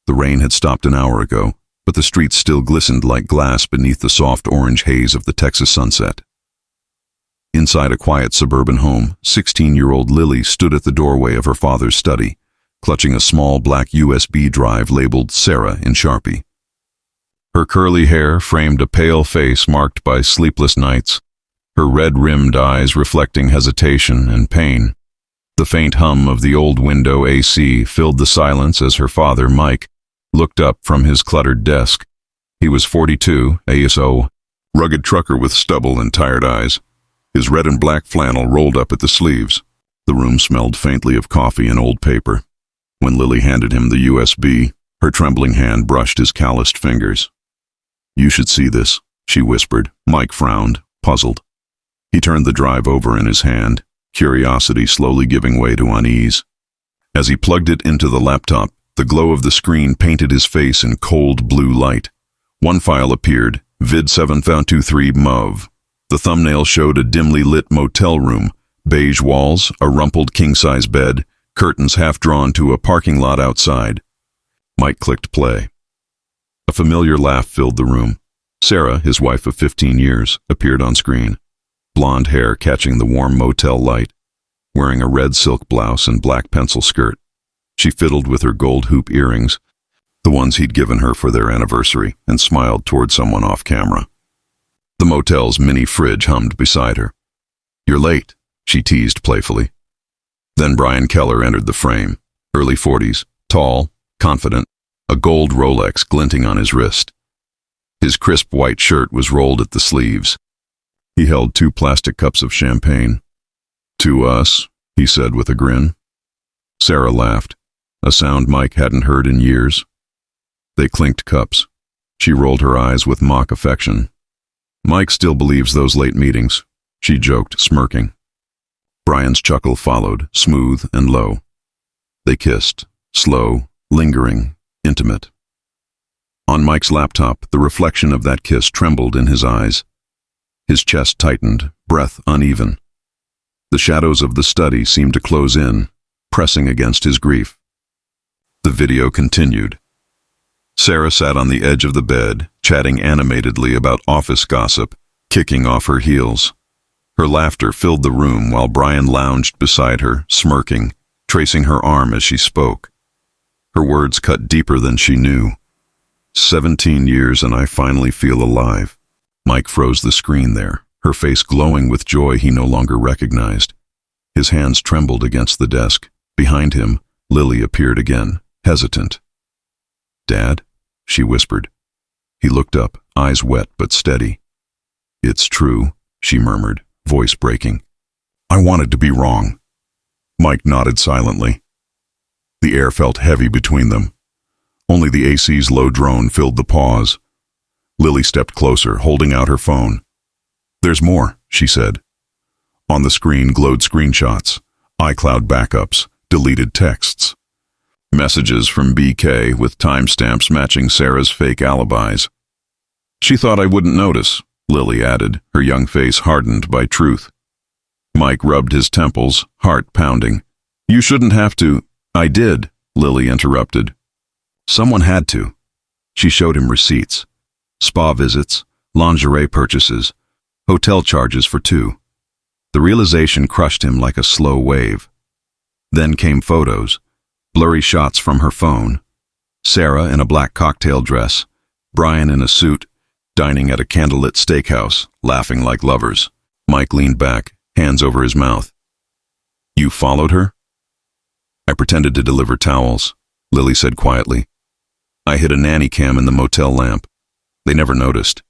The rain had stopped an hour ago, but the streets still glistened like glass beneath the soft orange haze of the Texas sunset. Inside a quiet suburban home, 16-year-old Lily stood at the doorway of her father's study, clutching a small black USB drive labeled Sarah in Sharpie. Her curly hair framed a pale face marked by sleepless nights, her red-rimmed eyes reflecting hesitation and pain. The faint hum of the old window AC filled the silence as her father, Mike, looked up from his cluttered desk. He was 42, ASO, rugged trucker with stubble and tired eyes. His red and black flannel rolled up at the sleeves. The room smelled faintly of coffee and old paper. When Lily handed him the USB, her trembling hand brushed his calloused fingers. "You should see this," she whispered. Mike frowned, puzzled. He turned the drive over in his hand, curiosity slowly giving way to unease. As he plugged it into the laptop, the glow of the screen painted his face in cold blue light. One file appeared, vid 7023 MOV. The thumbnail showed a dimly lit motel room, beige walls, a rumpled king-size bed, curtains half drawn to a parking lot outside. Mike clicked play. A familiar laugh filled the room. Sarah, his wife of 15 years, appeared on screen, blonde hair catching the warm motel light, wearing a red silk blouse and black pencil skirt. She fiddled with her gold hoop earrings, the ones he'd given her for their anniversary, and smiled toward someone off camera. The motel's mini fridge hummed beside her. "You're late," she teased playfully. Then Brian Keller entered the frame, early 40s, tall, confident, a gold Rolex glinting on his wrist. His crisp white shirt was rolled at the sleeves. He held 2 plastic cups of champagne. "To us," he said with a grin. Sarah laughed, a sound Mike hadn't heard in years. They clinked cups. She rolled her eyes with mock affection. "Mike still believes those late meetings," she joked, smirking. Brian's chuckle followed, smooth and low. They kissed, slow, lingering, intimate. On Mike's laptop, the reflection of that kiss trembled in his eyes. His chest tightened, breath uneven. The shadows of the study seemed to close in, pressing against his grief. The video continued. Sarah sat on the edge of the bed, chatting animatedly about office gossip, kicking off her heels. Her laughter filled the room while Brian lounged beside her, smirking, tracing her arm as she spoke. Her words cut deeper than she knew. 17 years and I finally feel alive. Mike froze the screen there, her face glowing with joy he no longer recognized. His hands trembled against the desk. Behind him, Lily appeared again, hesitant. "Dad?" she whispered. He looked up, eyes wet but steady. "It's true," she murmured, voice breaking. "I wanted to be wrong." Mike nodded silently. The air felt heavy between them. Only the AC's low drone filled the pause. Lily stepped closer, holding out her phone. "There's more," she said. On the screen glowed screenshots, iCloud backups, deleted texts. Messages from BK with timestamps matching Sarah's fake alibis. "She thought I wouldn't notice," Lily added, her young face hardened by truth. Mike rubbed his temples, heart pounding. "You shouldn't have to." "I did," Lily interrupted. "Someone had to." She showed him receipts. Spa visits, lingerie purchases, hotel charges for 2. The realization crushed him like a slow wave. Then came photos, blurry shots from her phone. Sarah in a black cocktail dress, Brian in a suit, dining at a candlelit steakhouse, laughing like lovers. Mike leaned back, hands over his mouth. "You followed her?" "I pretended to deliver towels," Lily said quietly. "I hid a nanny cam in the motel lamp. They never noticed."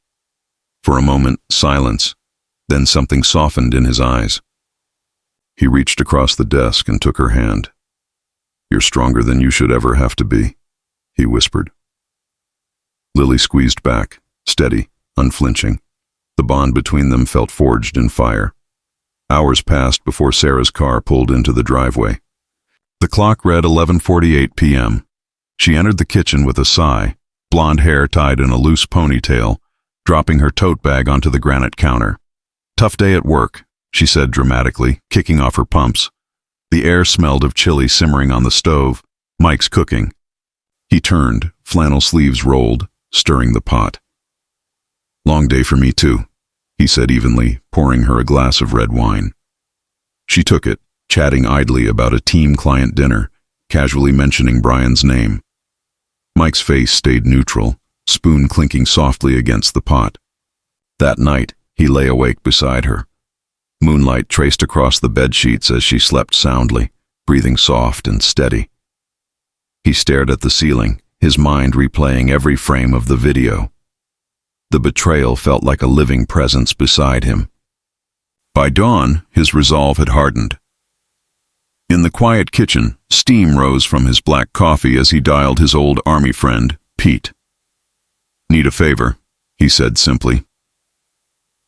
For a moment, silence, then something softened in his eyes. He reached across the desk and took her hand. "You're stronger than you should ever have to be," he whispered. Lily squeezed back, steady, unflinching. The bond between them felt forged in fire. Hours passed before Sarah's car pulled into the driveway. The clock read 11:48 p.m. She entered the kitchen with a sigh, blonde hair tied in a loose ponytail, dropping her tote bag onto the granite counter. "Tough day at work," she said dramatically, kicking off her pumps. The air smelled of chili simmering on the stove, Mike's cooking. He turned, flannel sleeves rolled, stirring the pot. "Long day for me too," he said evenly, pouring her a glass of red wine. She took it, chatting idly about a team-client dinner, casually mentioning Brian's name. Mike's face stayed neutral, spoon clinking softly against the pot. That night, he lay awake beside her. Moonlight traced across the bedsheets as she slept soundly, breathing soft and steady. He stared at the ceiling, his mind replaying every frame of the video. The betrayal felt like a living presence beside him. By dawn, his resolve had hardened. In the quiet kitchen, steam rose from his black coffee as he dialed his old army friend, Pete. "Need a favor," he said simply.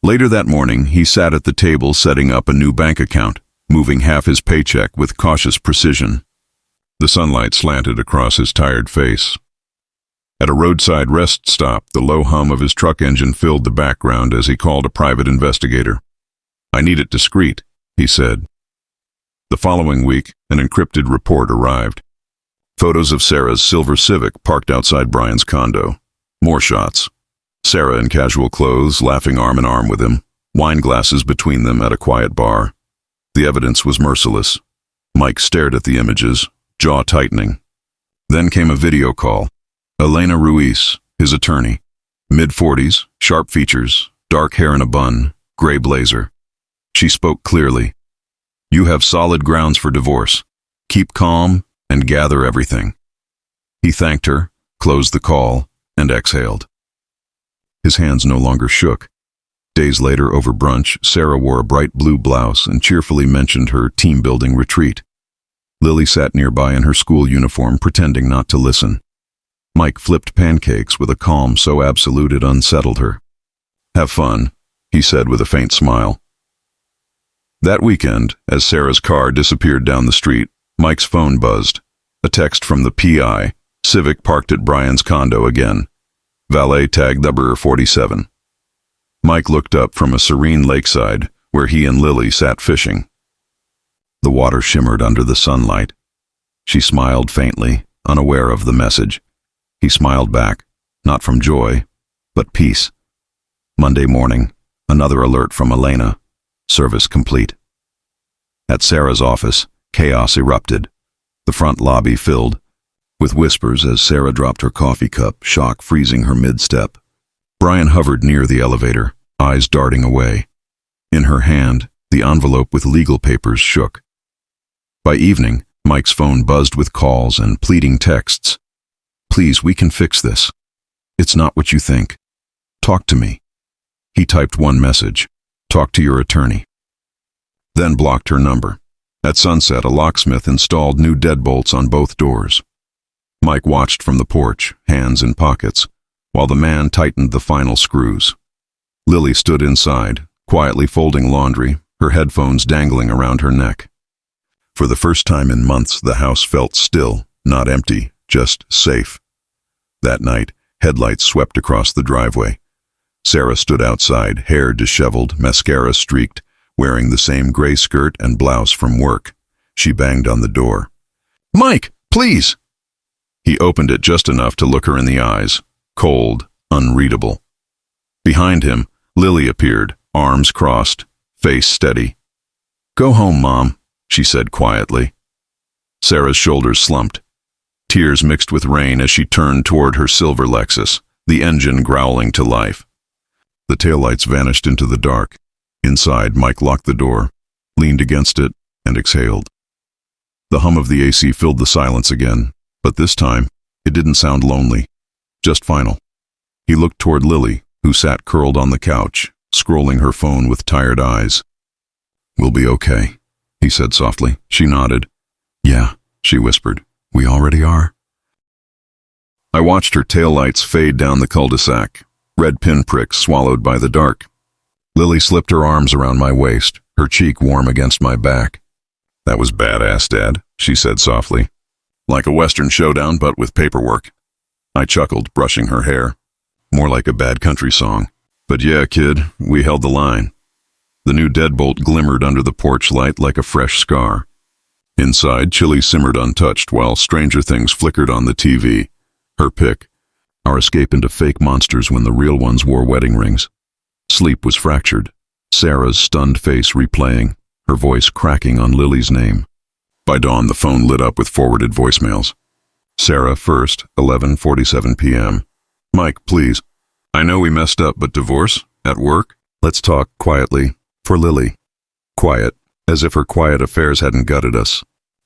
Later that morning, he sat at the table setting up a new bank account, moving half his paycheck with cautious precision. The sunlight slanted across his tired face. At a roadside rest stop, the low hum of his truck engine filled the background as he called a private investigator. "I need it discreet," he said. The following week, an encrypted report arrived. Photos of Sarah's silver Civic parked outside Brian's condo. More shots. Sarah in casual clothes, laughing arm in arm with him, wine glasses between them at a quiet bar. The evidence was merciless. Mike stared at the images, jaw tightening. Then came a video call. Elena Ruiz, his attorney. Mid-40s, sharp features, dark hair in a bun, gray blazer. She spoke clearly. "You have solid grounds for divorce. Keep calm and gather everything." He thanked her, closed the call, and exhaled. His hands no longer shook. Days later, over brunch, Sarah wore a bright blue blouse and cheerfully mentioned her team-building retreat. Lily sat nearby in her school uniform, pretending not to listen. Mike flipped pancakes with a calm so absolute it unsettled her. "Have fun," he said with a faint smile. That weekend, as Sarah's car disappeared down the street, Mike's phone buzzed. A text from the PI, Civic parked at Brian's condo again. Valet tag number 47. Mike looked up from a serene lakeside where he and Lily sat fishing. The water shimmered under the sunlight. She smiled faintly, unaware of the message. He smiled back, not from joy, but peace. Monday morning, another alert from Elena. Service complete. At Sarah's office, chaos erupted. The front lobby filled, with whispers as Sarah dropped her coffee cup, shock freezing her mid-step. Brian hovered near the elevator, eyes darting away. In her hand, the envelope with legal papers shook. By evening, Mike's phone buzzed with calls and pleading texts. "Please, we can fix this. It's not what you think. Talk to me." He typed one message. "Talk to your attorney." Then blocked her number. At sunset, a locksmith installed new deadbolts on both doors. Mike watched from the porch, hands in pockets, while the man tightened the final screws. Lily stood inside, quietly folding laundry, her headphones dangling around her neck. For the first time in months, the house felt still, not empty, just safe. That night, headlights swept across the driveway. Sarah stood outside, hair disheveled, mascara streaked, wearing the same gray skirt and blouse from work. She banged on the door. "Mike, please!" He opened it just enough to look her in the eyes, cold, unreadable. Behind him, Lily appeared, arms crossed, face steady. "Go home, Mom," she said quietly. Sarah's shoulders slumped. Tears mixed with rain as she turned toward her silver Lexus, the engine growling to life. The taillights vanished into the dark. Inside, Mike locked the door, leaned against it, and exhaled. The hum of the AC filled the silence again, but this time, it didn't sound lonely, just final. He looked toward Lily, who sat curled on the couch, scrolling her phone with tired eyes. "We'll be okay," he said softly. She nodded. "Yeah," she whispered. "We already are." I watched her taillights fade down the cul-de-sac, red pinpricks swallowed by the dark. Lily slipped her arms around my waist, her cheek warm against my back. "That was badass, Dad," she said softly. "Like a Western showdown, but with paperwork." I chuckled, brushing her hair. "More like a bad country song. But yeah, kid, we held the line." The new deadbolt glimmered under the porch light like a fresh scar. Inside, chili simmered untouched while Stranger Things flickered on the TV. Her pick. Our escape into fake monsters when the real ones wore wedding rings. Sleep was fractured. Sarah's stunned face replaying, her voice cracking on Lily's name. By dawn, the phone lit up with forwarded voicemails. Sarah, first, 11:47 p.m. Mike, please. I know we messed up, but divorce? At work? Let's talk quietly. For Lily. Quiet, as if her quiet affairs hadn't gutted us.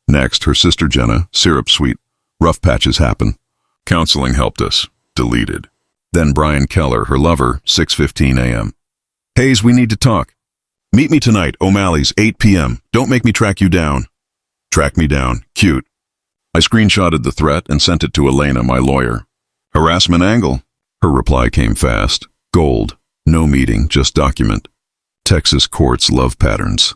Next, her sister Jenna, syrup sweet. Rough patches happen. Counseling helped us. Deleted. Then Brian Keller, her lover, 6:15 a.m. Hayes, we need to talk. Meet me tonight, O'Malley's, 8 p.m. Don't make me track you down. Track me down. Cute. I screenshotted the threat and sent it to Elena, my lawyer. Harassment angle. Her reply came fast. Gold. No meeting, just document. Texas courts love patterns.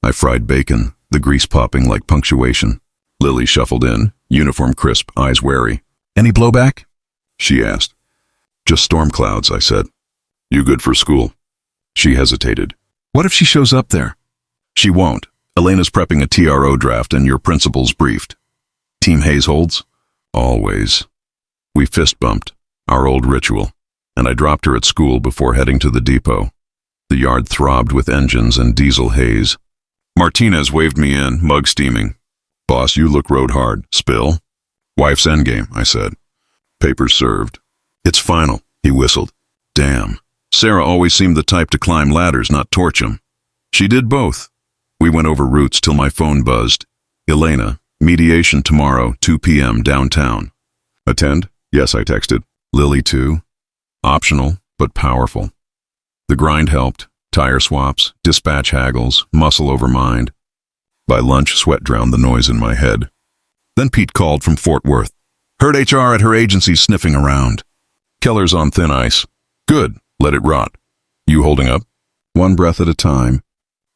I fried bacon, the grease popping like punctuation. Lily shuffled in, uniform crisp, eyes wary. Any blowback? She asked. Just storm clouds, I said. You good for school? She hesitated. What if she shows up there? She won't. Elena's prepping a TRO draft and your principal's briefed. Team Hayes holds? Always. We fist bumped, our old ritual, and I dropped her at school before heading to the depot. The yard throbbed with engines and diesel haze. Martinez waved me in, mug steaming. Boss, you look rode hard. Spill? Wife's endgame, I said. Papers served. It's final, he whistled. Damn. Sarah always seemed the type to climb ladders, not torch 'em. She did both. We went over routes till my phone buzzed. Elena, mediation tomorrow, 2 p.m. downtown. Attend? Yes, I texted. Lily too? Optional, but powerful. The grind helped. Tire swaps, dispatch haggles, muscle over mind. By lunch, sweat drowned the noise in my head. Then Pete called from Fort Worth. Heard HR at her agency sniffing around. Keller's on thin ice. Good, let it rot. You holding up? One breath at a time.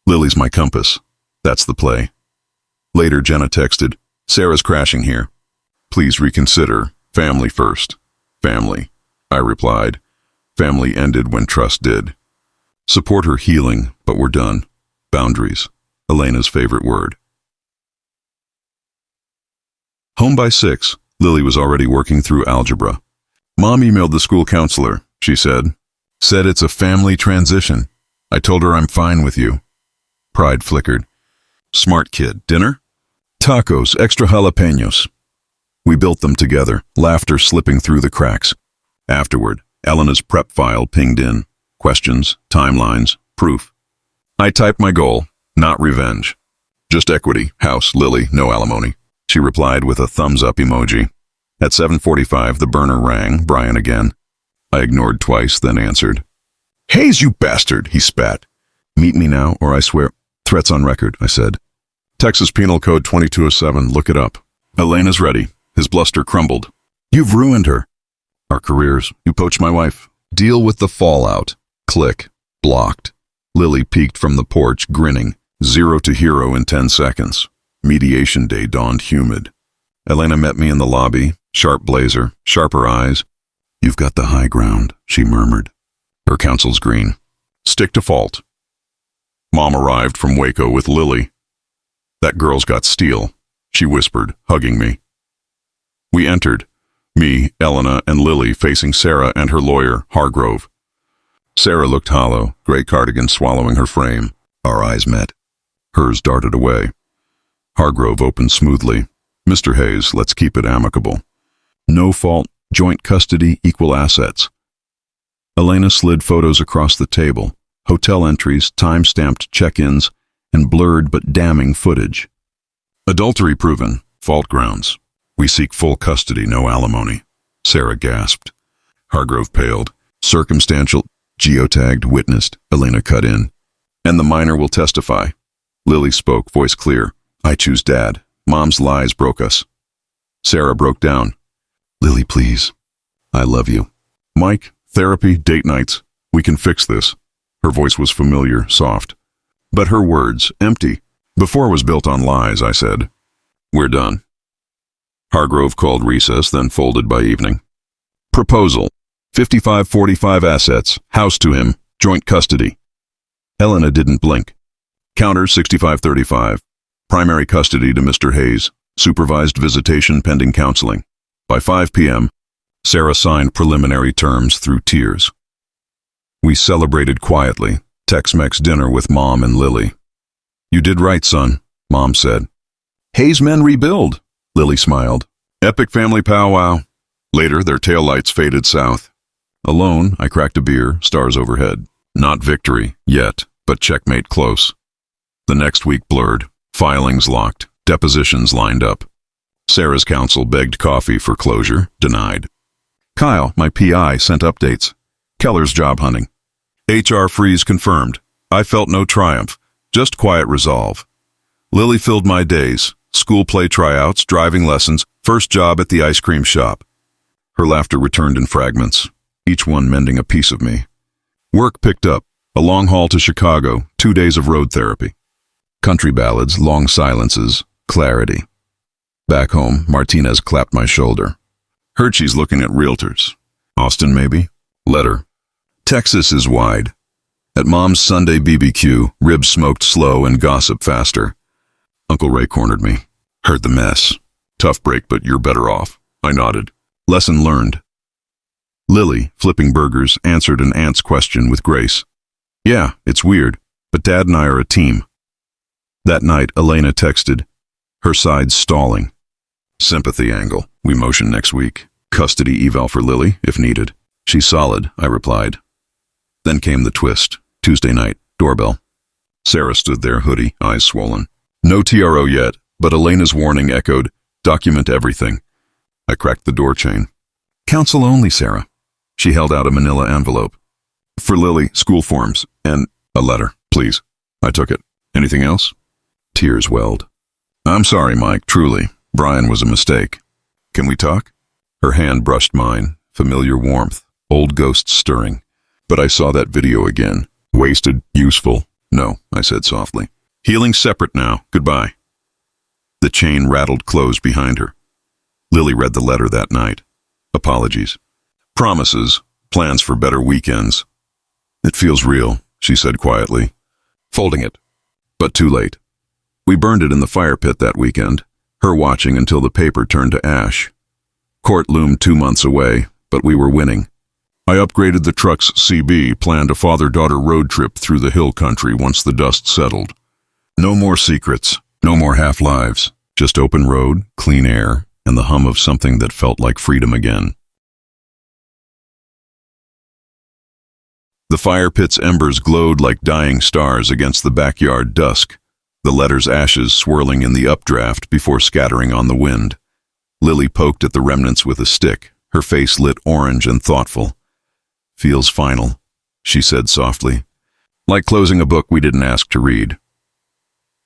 Lily's my compass. That's the play. Later, Jenna texted, Sarah's crashing here. Please reconsider. Family first. Family. I replied. Family ended when trust did. Support her healing, but we're done. Boundaries. Elena's favorite word. Home by 6, Lily was already working through algebra. Mom emailed the school counselor, she said. Said it's a family transition. I told her I'm fine with you. Pride flickered. Smart kid. Dinner? Tacos, extra jalapenos. We built them together, laughter slipping through the cracks. Afterward, Elena's prep file pinged in. Questions, timelines, proof. I typed my goal, not revenge. Just equity, house, Lily, no alimony. She replied with a thumbs-up emoji. At 7:45, the burner rang, Brian again. I ignored twice, then answered. Hayes, you bastard, he spat. Meet me now, or I swear. Threats on record, I said. Texas Penal Code 2207, look it up. Elena's ready. His bluster crumbled. You've ruined her. Our careers. You poached my wife. Deal with the fallout. Click. Blocked. Lily peeked from the porch, grinning. 0 to hero in 10 seconds. Mediation day dawned humid. Elena met me in the lobby, sharp blazer, sharper eyes. You've got the high ground, she murmured. Her counsel's green. Stick to fault. Mom arrived from Waco with Lily. That girl's got steel, she whispered, hugging me. We entered, me, Elena, and Lily facing Sarah and her lawyer, Hargrove. Sarah looked hollow, gray cardigan swallowing her frame. Our eyes met. Hers darted away. Hargrove opened smoothly. Mr. Hayes, let's keep it amicable. No fault, joint custody, equal assets. Elena slid photos across the table, hotel entries, time-stamped check-ins, and blurred but damning footage. Adultery proven, fault grounds. We seek full custody, no alimony. Sarah gasped. Hargrove paled. Circumstantial, geotagged, witnessed, Elena cut in. And the minor will testify. Lily spoke, voice clear. I choose Dad. Mom's lies broke us. Sarah broke down. Lily, please. I love you. Mike, therapy, date nights. We can fix this. Her voice was familiar, soft. But her words, empty. Before was built on lies, I said. We're done. Hargrove called recess, then folded by evening. Proposal. 55-45 assets. House to him. Joint custody. Elena didn't blink. Counter 65-35. Primary custody to Mr. Hayes. Supervised visitation pending counseling. By 5 p.m., Sarah signed preliminary terms through tears. We celebrated quietly, Tex-Mex dinner with Mom and Lily. "You did right, son," Mom said. "Hayes men rebuild," Lily smiled. "Epic family powwow." Later, their taillights faded south. Alone, I cracked a beer, stars overhead. Not victory, yet, but checkmate close. The next week blurred, filings locked, depositions lined up. Sarah's counsel begged coffee for closure, denied. Kyle, my PI, sent updates. Keller's job hunting. HR freeze confirmed. I felt no triumph, just quiet resolve. Lily filled my days, school play tryouts, driving lessons, first job at the ice cream shop. Her laughter returned in fragments, each one mending a piece of me. Work picked up, a long haul to Chicago, 2 days of road therapy. Country ballads, long silences, clarity. Back home, Martinez clapped my shoulder. Heard she's looking at realtors. Austin, maybe? Letter. Texas is wide. At Mom's Sunday BBQ, ribs smoked slow and gossip faster. Uncle Ray cornered me. Heard the mess. Tough break, but you're better off. I nodded. Lesson learned. Lily, flipping burgers, answered an aunt's question with grace. Yeah, it's weird, but Dad and I are a team. That night, Elena texted, her side stalling. Sympathy angle. We motion next week. Custody eval for Lily, if needed. She's solid, I replied. Then came the twist. Tuesday night, doorbell. Sarah stood there, hoodie, eyes swollen. No TRO yet, but Elena's warning echoed, document everything. I cracked the door chain. Counsel only, Sarah. She held out a manila envelope. For Lily, school forms, and a letter, please. I took it. Anything else? Tears welled. I'm sorry, Mike, truly. Brian was a mistake. Can we talk? Her hand brushed mine, familiar warmth, old ghosts stirring. But I saw that video again. Wasted, useful. No, I said softly. Healing separate now. Goodbye. The chain rattled closed behind her. Lily read the letter that night. Apologies. Promises. Plans for better weekends. It feels real, she said quietly. Folding it. But too late. We burned it in the fire pit that weekend, her watching until the paper turned to ash. Court loomed 2 months away, but we were winning. I upgraded the truck's CB, planned a father-daughter road trip through the hill country once the dust settled. No more secrets, no more half-lives, just open road, clean air, and the hum of something that felt like freedom again. The fire pit's embers glowed like dying stars against the backyard dusk, the letter's ashes swirling in the updraft before scattering on the wind. Lily poked at the remnants with a stick, her face lit orange and thoughtful. Feels final, she said softly, like closing a book we didn't ask to read.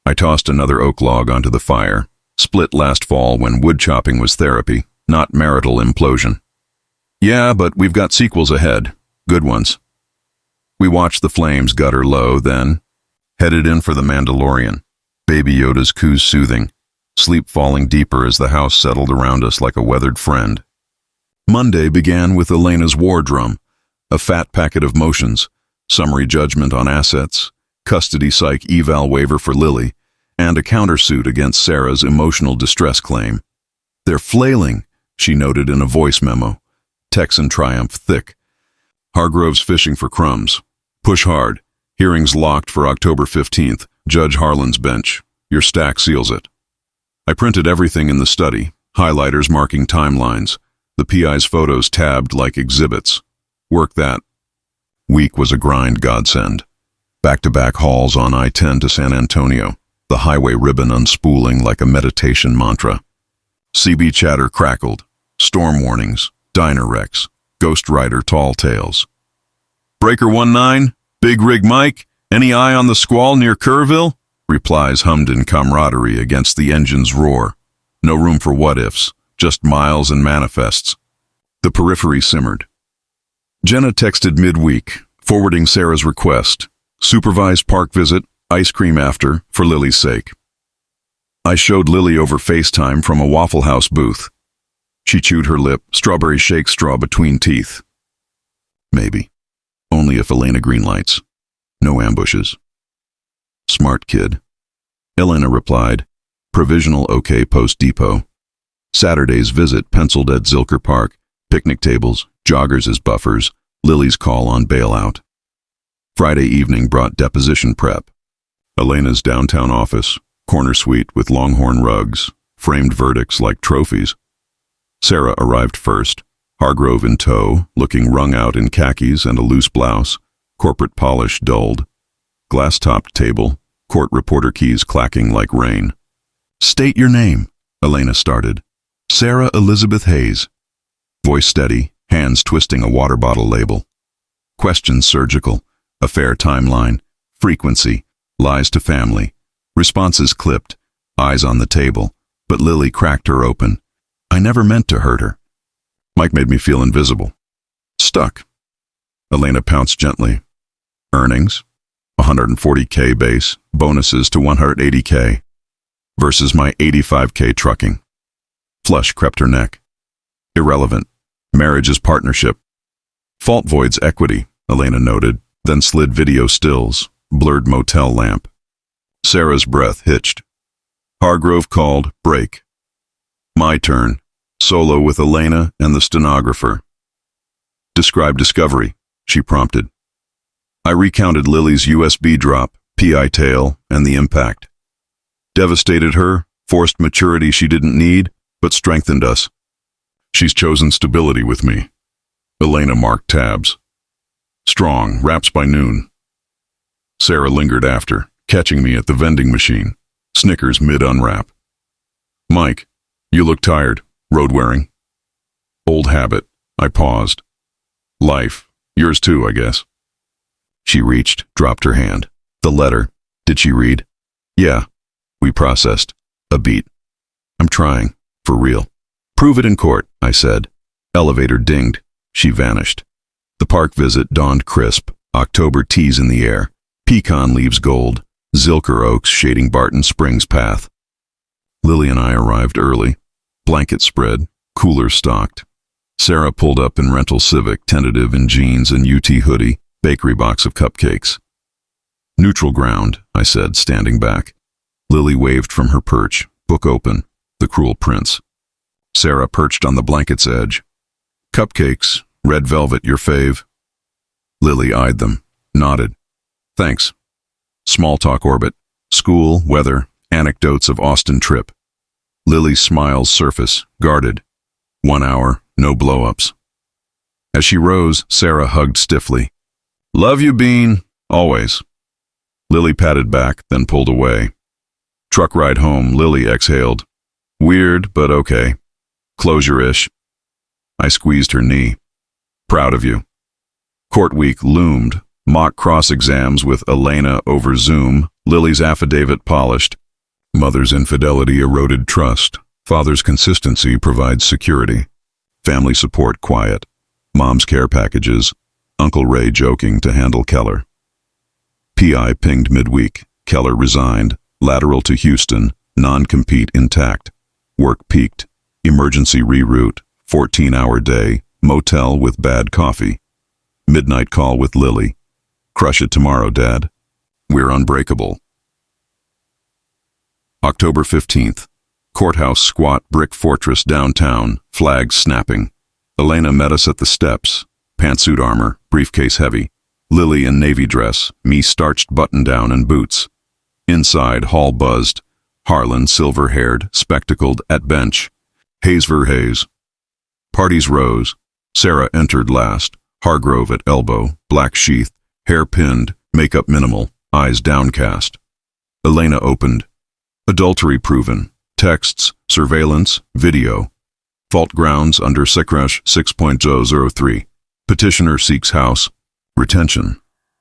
I tossed another oak log onto the fire, split last fall when wood chopping was therapy, not marital implosion. Yeah, but we've got sequels ahead, good ones. We watched the flames gutter low, then headed in for the Mandalorian. Baby Yoda's coos soothing, sleep falling deeper as the house settled around us like a weathered friend. Monday began with Elena's war drum, a fat packet of motions, summary judgment on assets, custody psych eval waiver for Lily, and a countersuit against Sarah's emotional distress claim. They're flailing, she noted in a voice memo. Texan triumph thick. Hargrove's fishing for crumbs. Push hard. Hearings locked for October 15th. Judge Harlan's bench. Your stack seals it. I printed everything in the study, highlighters marking timelines, the PI's photos tabbed like exhibits. Work that. Week was a grind godsend. Back-to-back hauls on I-10 to San Antonio, the highway ribbon unspooling like a meditation mantra. CB chatter crackled. Storm warnings, diner wrecks, Ghost Rider tall tales. Breaker 19, Big Rig Mike, any eye on the squall near Kerrville? Replies hummed in camaraderie against the engine's roar. No room for what-ifs, just miles and manifests. The periphery simmered. Jenna texted midweek, forwarding Sarah's request. Supervised park visit, ice cream after, for Lily's sake. I showed Lily over FaceTime from a Waffle House booth. She chewed her lip, strawberry shake straw between teeth. Maybe. Only if Elena greenlights. No ambushes. Smart kid. Elena replied, provisional okay post depot. Saturday's visit penciled at Zilker Park, Picnic tables, joggers as buffers, Lily's call on bailout. Friday evening brought deposition prep. Elena's downtown office, corner suite with longhorn rugs, framed verdicts like trophies. Sarah arrived first, Hargrove in tow, looking wrung out in khakis and a loose blouse, corporate polish dulled. Glass-topped table, court reporter keys clacking like rain. "State your name," Elena started. "Sarah Elizabeth Hayes." Voice steady, hands twisting a water bottle label. Questions surgical, a fair timeline, frequency, lies to family. Responses clipped, eyes on the table, but Lily cracked her open. "I never meant to hurt her. Mike made me feel invisible." "Stuck." Elena pounced gently. "Earnings? 140K base, bonuses to 180K. Versus my 85K trucking." Flush crept her neck. "Irrelevant. Marriage is partnership." "Fault voids equity," Elena noted, then slid video stills, blurred motel lamp. Sarah's breath hitched. Hargrove called, break. My turn, solo with Elena and the stenographer. "Describe discovery," she prompted. I recounted Lily's USB drop, PI tail, and the impact. Devastated her, forced maturity she didn't need, but strengthened us. "She's chosen stability with me." Elena marked tabs. "Strong, wraps by noon." Sarah lingered after, catching me at the vending machine. Snickers mid-unwrap. "Mike, you look tired. Road wearing?" "Old habit." I paused. "Life. Yours too, I guess." She reached, dropped her hand. "The letter. Did she read?" "Yeah." We processed. A beat. "I'm trying. For real." "Prove it in court," I said. Elevator dinged. She vanished. The park visit dawned crisp. October teas in the air. Pecan leaves gold. Zilker oaks shading Barton Springs path. Lily and I arrived early. Blanket spread. Cooler stocked. Sarah pulled up in rental Civic, tentative in jeans and UT hoodie. Bakery box of cupcakes. "Neutral ground," I said, standing back. Lily waved from her perch, book open, The Cruel Prince. Sarah perched on the blanket's edge. "Cupcakes, red velvet, your fave?" Lily eyed them, nodded. "Thanks." Small talk orbit, school, weather, anecdotes of Austin trip. Lily's smiles surface, guarded. 1 hour, no blow-ups. As she rose, Sarah hugged stiffly. "Love you, Bean, always." Lily patted back, then pulled away. Truck ride home, Lily exhaled. "Weird, but okay. Closure-ish." I squeezed her knee. "Proud of you." Court week loomed. Mock cross-exams with Elena over Zoom, Lily's affidavit polished. Mother's infidelity eroded trust. Father's consistency provides security. Family support quiet. Mom's care packages. Uncle Ray joking to handle Keller. PI pinged midweek. Keller resigned. Lateral to Houston. Non-compete intact. Work peaked. Emergency reroute. 14-hour day. Motel with bad coffee. Midnight call with Lily. "Crush it tomorrow, Dad. We're unbreakable." October 15th. Courthouse squat brick fortress downtown. Flags snapping. Elena met us at the steps. Pantsuit armor, briefcase heavy. Lily in navy dress, me starched button-down and boots. Inside, hall buzzed. Harlan, silver-haired, spectacled, at bench. Hayes ver Hayes. Parties rose. Sarah entered last. Hargrove at elbow, black sheath, hair pinned, makeup minimal, eyes downcast. Elena opened. Adultery proven. Texts, surveillance, video. Fault grounds under Secresh 6.003. Petitioner seeks house. Retention.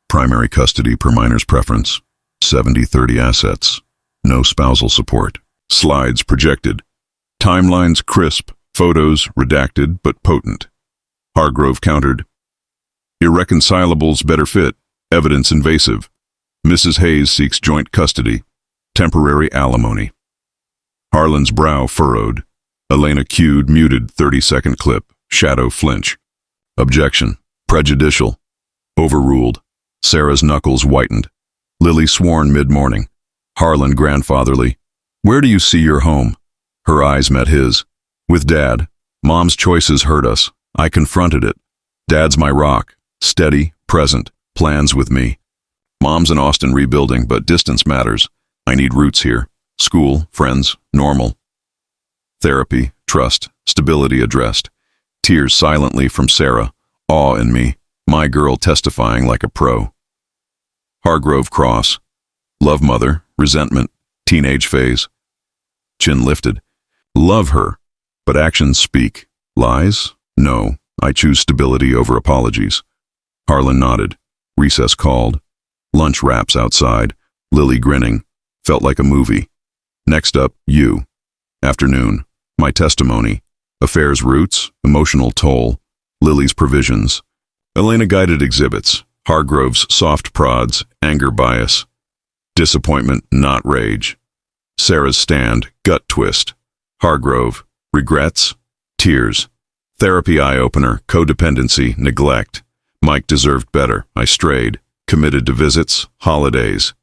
Primary custody per minor's preference. 70-30 assets. No spousal support. Slides projected. Timelines crisp. Photos redacted but potent. Hargrove countered. Irreconcilables better fit. Evidence invasive. Mrs. Hayes seeks joint custody. Temporary alimony. Harlan's brow furrowed. Elena cued muted 30-second clip. Shadow flinch. Objection. Prejudicial. Overruled. Sarah's knuckles whitened. Lily sworn mid-morning. Harlan grandfatherly. "Where do you see your home?" Her eyes met his. "With Dad. Mom's choices hurt us. I confronted it. Dad's my rock. Steady, present, plans with me. Mom's in Austin rebuilding, but distance matters. I need roots here. School, friends, normal. Therapy, trust, stability addressed. Tears silently from Sarah. Awe in me. My girl testifying like a pro. Hargrove Cross. Love mother, resentment, teenage phase. Chin lifted. Love her, but actions speak. Lies? No. I choose stability over apologies. Harlan nodded. Recess called. Lunch wraps outside. Lily grinning. Felt like a movie. Next up, you. Afternoon. My testimony. Affairs roots, emotional toll. Lily's provisions. Elena guided exhibits. Hargrove's soft prods, anger bias. Disappointment, not rage. Sarah's stand, gut twist. Hargrove, regrets, tears. Therapy eye-opener, codependency, neglect. Mike deserved better, I strayed. Committed to visits, holidays.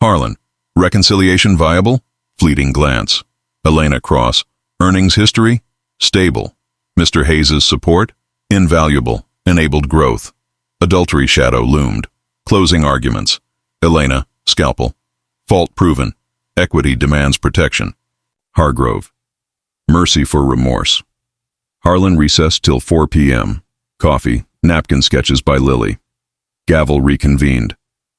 Harlan, reconciliation viable? Fleeting glance. Elena Cross, earnings history? Stable. Mr. Hayes's support? Invaluable, enabled growth. Adultery shadow loomed. Closing arguments. Elena, scalpel. Fault proven. Equity demands protection. Hargrove. Mercy for remorse. Harlan recessed till 4 p.m. Coffee, napkin sketches by Lily. Gavel reconvened.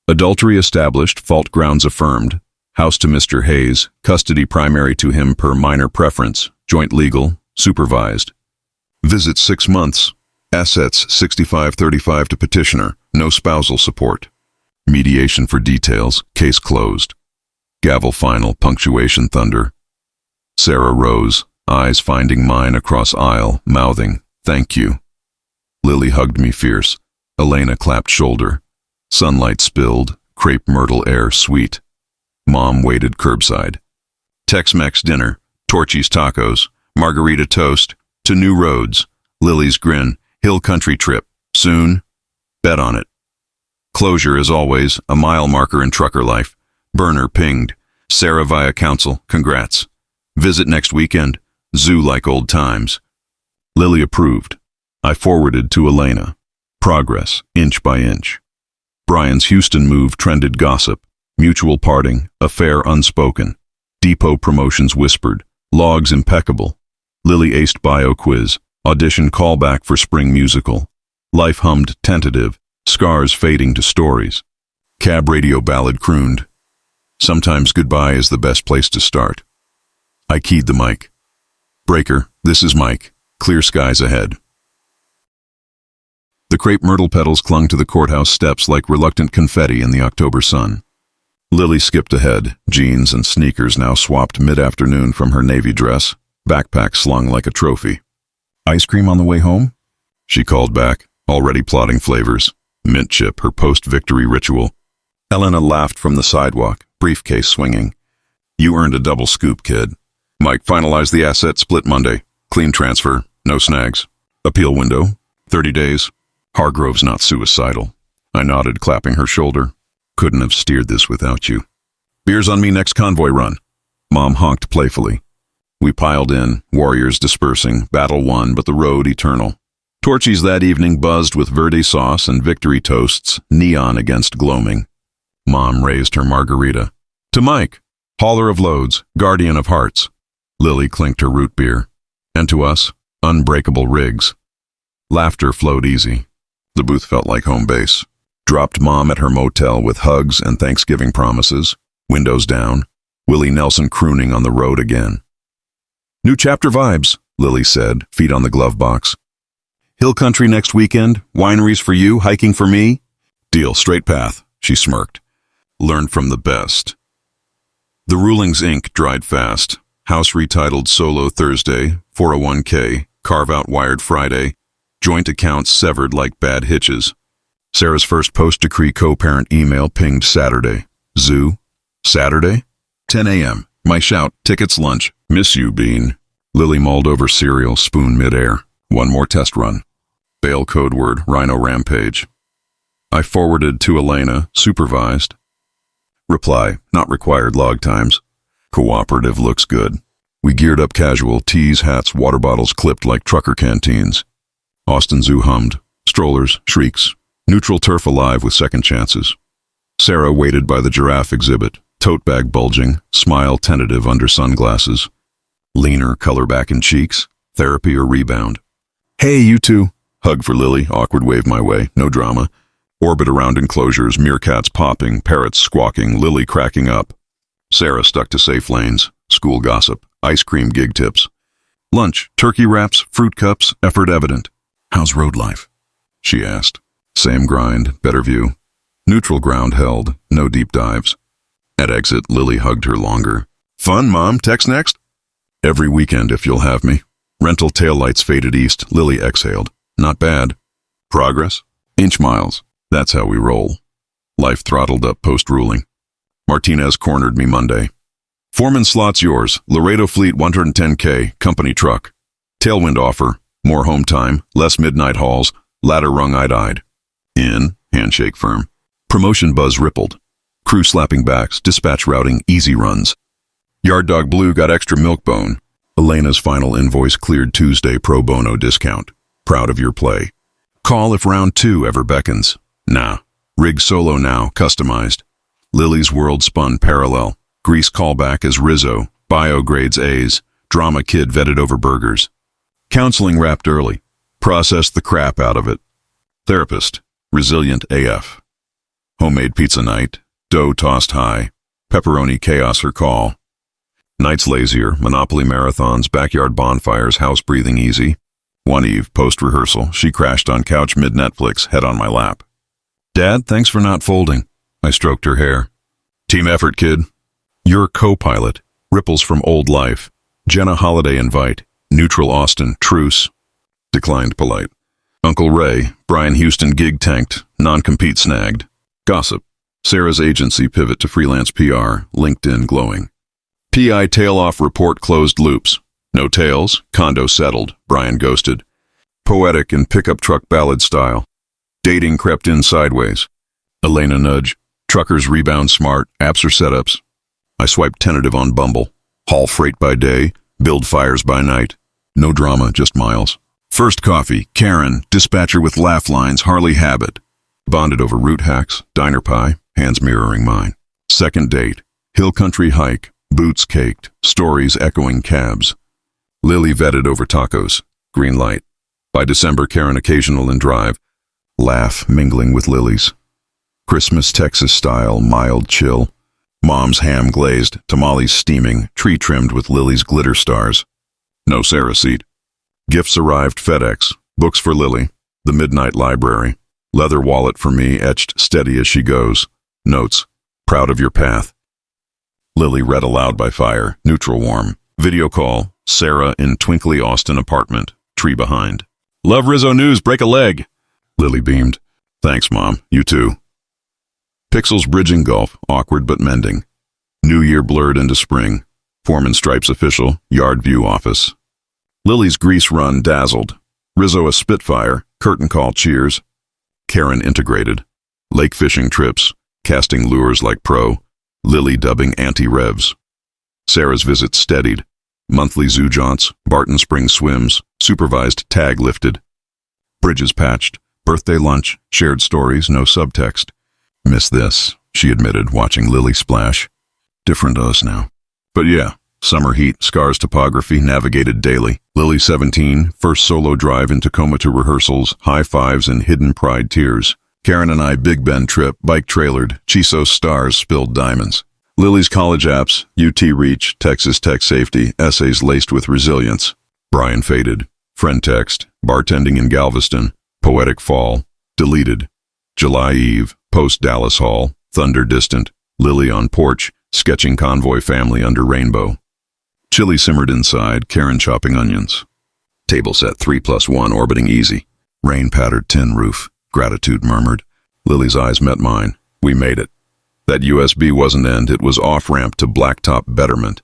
Adultery established, fault grounds affirmed. House to Mr. Hayes, custody primary to him per minor preference. Joint legal, supervised. Visit 6 months. Assets 65-35 to petitioner, no spousal support. Mediation for details, case closed. Gavel final, punctuation thunder. Sarah rose, eyes finding mine across aisle, mouthing, thank you. Lily hugged me fierce. Elena clapped shoulder. Sunlight spilled, crepe myrtle air sweet. Mom waited curbside. Tex-Mex dinner, Torchy's tacos, margarita toast, to new roads. Lily's grin, hill country trip, soon. Bet on it. Closure as always, a mile marker in trucker life. Burner pinged. Sarah via council, congrats. Visit next weekend. Zoo like old times. Lily approved. I forwarded to Elena. Progress, inch by inch. Brian's Houston move trended gossip. Mutual parting, affair unspoken. Depot promotions whispered. Logs impeccable. Lily aced bio quiz. Audition callback for spring musical. Life hummed tentative. Scars fading to stories. Cab radio ballad crooned. Sometimes goodbye is the best place to start. I keyed the mic. Breaker, this is Mike. Clear skies ahead. The crepe myrtle petals clung to the courthouse steps like reluctant confetti in the October sun. Lily skipped ahead, jeans and sneakers now swapped mid-afternoon from her navy dress, backpack slung like a trophy. Ice cream on the way home? She called back, already plotting flavors. Mint chip, her post-victory ritual. Elena laughed from the sidewalk, briefcase swinging. You earned a double scoop, kid. Mike finalized the asset split Monday. Clean transfer, no snags. Appeal window, 30 days. Hargrove's not suicidal. I nodded, clapping her shoulder. Couldn't have steered this without you. Beers on me next convoy run. Mom honked playfully. We piled in, warriors dispersing, battle won, but the road eternal. Torchies that evening buzzed with verde sauce and victory toasts, neon against gloaming. Mom raised her margarita. To Mike, hauler of loads, guardian of hearts. Lily clinked her root beer. And to us, unbreakable rigs. Laughter flowed easy. The booth felt like home base. Dropped Mom at her motel with hugs and Thanksgiving promises. Windows down. Willie Nelson crooning on the road again. New chapter vibes, Lily said, feet on the glove box. Hill country next weekend, wineries for you, hiking for me. Deal, straight path, she smirked. Learn from the best. The ruling's ink dried fast. House retitled Solo Thursday, 401k, carve-out wired Friday, joint accounts severed like bad hitches. Sarah's first post-decree co-parent email pinged Saturday. Zoo? Saturday? 10 a.m. My shout, tickets lunch. Miss you, Bean. Lily mulled over cereal, spoon midair. One more test run. Bail code word, Rhino Rampage. I forwarded to Elena, supervised. Reply, not required log times. Cooperative looks good. We geared up casual, tees, hats, water bottles clipped like trucker canteens. Austin Zoo hummed. Strollers, shrieks. Neutral turf alive with second chances. Sarah waited by the giraffe exhibit, tote bag bulging, smile tentative under sunglasses. Leaner, color back in cheeks. Therapy or rebound. Hey, you two. Hug for Lily, awkward wave my way, no drama. Orbit around enclosures, meerkats popping, parrots squawking, Lily cracking up. Sarah stuck to safe lanes, school gossip, ice cream gig tips. Lunch, turkey wraps, fruit cups, effort evident. How's road life? She asked. Same grind, better view. Neutral ground held, no deep dives. At exit, Lily hugged her longer. Fun, Mom, text next? Every weekend if you'll have me. Rental taillights faded east, Lily exhaled. Not bad. Progress? Inch miles. That's how we roll. Life throttled up post-ruling. Martinez cornered me Monday. Foreman slot's yours. Laredo Fleet 110K, company truck. Tailwind offer. More home time, less midnight hauls, ladder rung eyed. In, handshake firm. Promotion buzz rippled. Crew slapping backs, dispatch routing, easy runs. Yard Dog Blue got extra milk bone. Elena's final invoice cleared Tuesday pro bono discount. Proud of your play. Call if round 2 ever beckons. Nah. Rig solo now, customized. Lily's world spun parallel. Grease callback as Rizzo. Bio grades A's. Drama kid vetted over burgers. Counseling wrapped early. Processed the crap out of it. Therapist. Resilient AF. Homemade pizza night. Dough tossed high. Pepperoni chaos her call. Nights lazier. Monopoly marathons. Backyard bonfires. House breathing easy. One eve, post-rehearsal, she crashed on couch mid-Netflix, head on my lap. Dad, thanks for not folding. I stroked her hair. Team effort, kid. Your co-pilot. Ripples from old life. Jenna holiday invite. Neutral Austin, truce. Declined polite. Uncle Ray, Brian Houston gig tanked, non-compete snagged. Gossip. Sarah's agency pivot to freelance PR, LinkedIn glowing. PI tail-off report closed loops. No tails, condo settled, Brian ghosted. Poetic and pickup truck ballad style. Dating crept in sideways. Elena nudge. Truckers rebound smart, apps or setups. I swiped tentative on Bumble. Haul freight by day, build fires by night. No drama, just miles. First coffee, Karen, dispatcher with laugh lines, Harley habit. Bonded over route hacks, diner pie, hands mirroring mine. Second date, hill country hike, boots caked, stories echoing cabs. Lily vetted over tacos, green light. By December, Karen occasional in drive. Laugh mingling with Lily's. Christmas Texas style, mild chill. Mom's ham glazed, tamales steaming, tree trimmed with Lily's glitter stars. No Sarah seat. Gifts arrived FedEx, books for Lily, the midnight library. Leather wallet for me etched steady as she goes. Notes, proud of your path. Lily read aloud by fire, neutral warm. Video call, Sarah in twinkly Austin apartment, tree behind. Love Rizzo news, break a leg. Lily beamed. Thanks, Mom, you too. Pixels bridging gulf, awkward but mending. New Year blurred into spring. Foreman Stripes official, yard view office. Lily's grease run dazzled. Rizzo a Spitfire, curtain call cheers. Karen integrated. Lake fishing trips, casting lures like pro. Lily dubbing anti-revs. Sarah's visit steadied. Monthly zoo jaunts, Barton Spring swims, supervised tag lifted. Bridges patched, birthday lunch, shared stories, no subtext. Miss this, she admitted, watching Lily splash. Different to us now. But yeah, summer heat, scars topography, navigated daily. Lily 17, first solo drive in Tacoma to rehearsals, high fives and hidden pride tears. Karen and I Big Bend trip, bike trailered, Chisos stars spilled diamonds. Lily's college apps, UT Reach, Texas Tech Safety, essays laced with resilience. Brian faded. Friend text, bartending in Galveston, poetic fall, deleted. July Eve, post-Dallas Hall, thunder distant, Lily on porch, sketching convoy family under rainbow. Chili simmered inside, Karen chopping onions. Table set 3+1 orbiting easy. Rain pattered tin roof, gratitude murmured. Lily's eyes met mine. We made it. That USB wasn't end, it was off-ramp to blacktop betterment.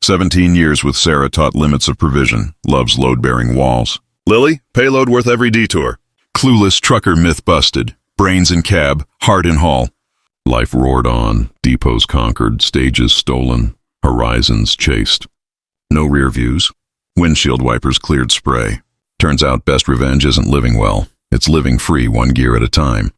17 years with Sarah taught limits of provision, love's load-bearing walls. Lily, payload worth every detour. Clueless trucker myth busted, brains in cab, heart in hall. Life roared on, depots conquered, stages stolen, horizons chased. No rear views, windshield wipers cleared spray. Turns out best revenge isn't living well. It's living free one gear at a time.